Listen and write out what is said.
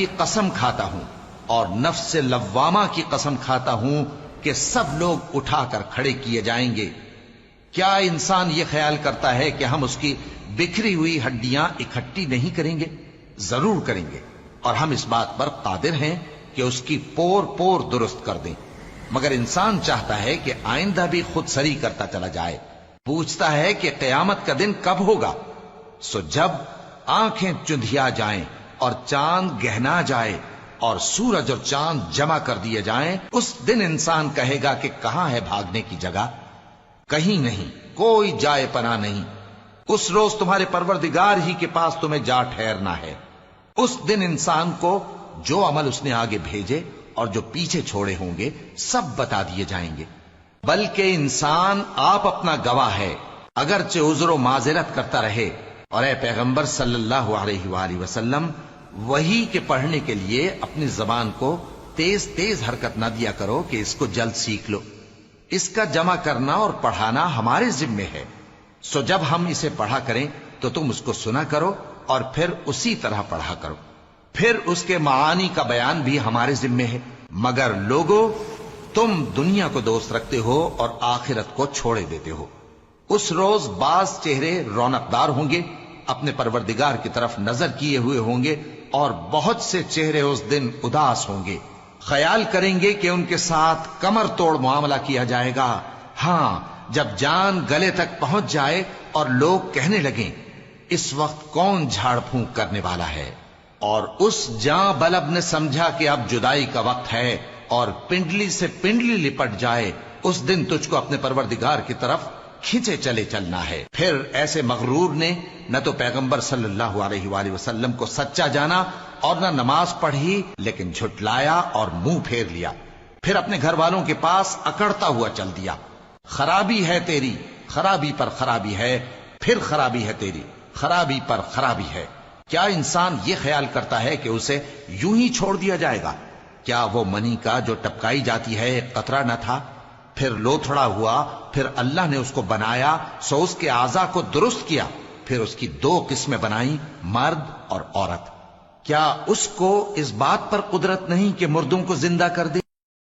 کی قسم کھاتا ہوں اور نفس لوامہ کی قسم کھاتا ہوں کہ سب لوگ اٹھا کر کھڑے کیے جائیں گے۔ کیا انسان یہ خیال کرتا ہے کہ ہم اس کی بکھری ہوئی ہڈیاں اکٹھی نہیں کریں گے؟ ضرور کریں گے، اور ہم اس بات پر قادر ہیں کہ اس کی پور پور درست کر دیں۔ مگر انسان چاہتا ہے کہ آئندہ بھی خود سری کرتا چلا جائے، پوچھتا ہے کہ قیامت کا دن کب ہوگا۔ سو جب آنکھیں چندھیا جائیں اور چاند گہنا جائے اور سورج اور چاند جمع کر دیے جائیں، اس دن انسان کہے گا کہ کہاں ہے بھاگنے کی جگہ؟ کہیں نہیں، کوئی جائے پناہ نہیں۔ اس روز تمہارے پروردگار ہی کے پاس تمہیں جا ٹھہرنا ہے۔ اس دن انسان کو جو عمل اس نے آگے بھیجے اور جو پیچھے چھوڑے ہوں گے سب بتا دیے جائیں گے۔ بلکہ انسان آپ اپنا گواہ ہے، اگرچہ عذر و معذرت کرتا رہے۔ اور اے پیغمبر صلی اللہ علیہ وآلہ وسلم، وحی کے پڑھنے کے لیے اپنی زبان کو تیز تیز حرکت نہ دیا کرو کہ اس کو جلد سیکھ لو۔ اس کا جمع کرنا اور پڑھانا ہمارے ذمے ہے۔ سو جب ہم اسے پڑھا کریں تو تم اس کو سنا کرو اور پھر اسی طرح پڑھا کرو۔ پھر اس کے معانی کا بیان بھی ہمارے ذمے ہے۔ مگر لوگو، تم دنیا کو دوست رکھتے ہو اور آخرت کو چھوڑے دیتے ہو۔ اس روز بعض چہرے رونقدار ہوں گے، اپنے پروردگار کی طرف نظر کیے ہوئے ہوں گے، اور بہت سے چہرے اس دن اداس ہوں گے، خیال کریں گے کہ ان کے ساتھ کمر توڑ معاملہ کیا جائے گا۔ ہاں، جب جان گلے تک پہنچ جائے اور لوگ کہنے لگیں اس وقت کون جھاڑ پھونک کرنے والا ہے، اور اس جاں بلب نے سمجھا کہ اب جدائی کا وقت ہے اور پنڈلی سے پنڈلی لپٹ جائے، اس دن تجھ کو اپنے پروردگار کی طرف کھینچے چلے چلنا ہے۔ پھر ایسے مغرور نے نہ تو پیغمبر صلی اللہ علیہ وآلہ وسلم کو سچا جانا اور نہ نماز پڑھی، لیکن جھٹلایا اور منہ پھیر لیا، پھر اپنے گھر والوں کے پاس اکڑتا ہوا چل دیا۔ خرابی ہے تیری، خرابی پر خرابی ہے، پھر خرابی ہے تیری، خرابی پر خرابی ہے۔ کیا انسان یہ خیال کرتا ہے کہ اسے یوں ہی چھوڑ دیا جائے گا؟ کیا وہ منی کا جو ٹپکائی جاتی ہے ایک قطرہ نہ تھا، پھر لوتھڑا ہوا، پھر اللہ نے اس کو بنایا، سو اس کے اعضاء کو درست کیا، پھر اس کی دو قسمیں بنائیں، مرد اور عورت۔ کیا اس کو اس بات پر قدرت نہیں کہ مردوں کو زندہ کر دے؟